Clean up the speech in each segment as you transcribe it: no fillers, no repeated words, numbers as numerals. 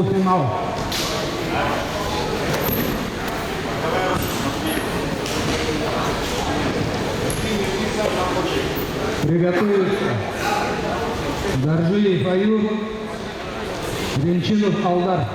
Финал. Приготовиться. Даржилиев Аюр, Венчинов Алдар.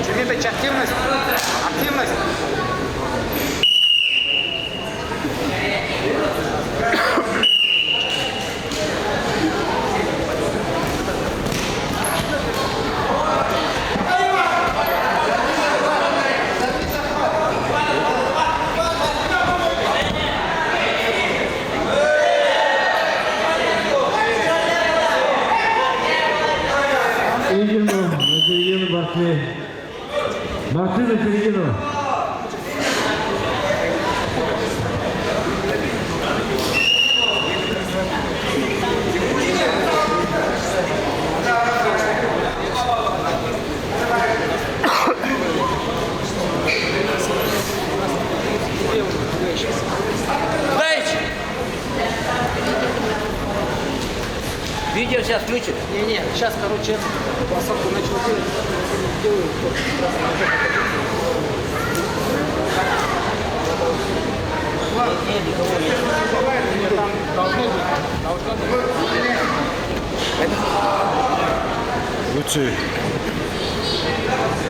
Чернидович, активность! Активность! Середину, на середину борцы. Борцы на середину. Видео сейчас включит? Не, сейчас, короче, посадку начал делать. Лучше.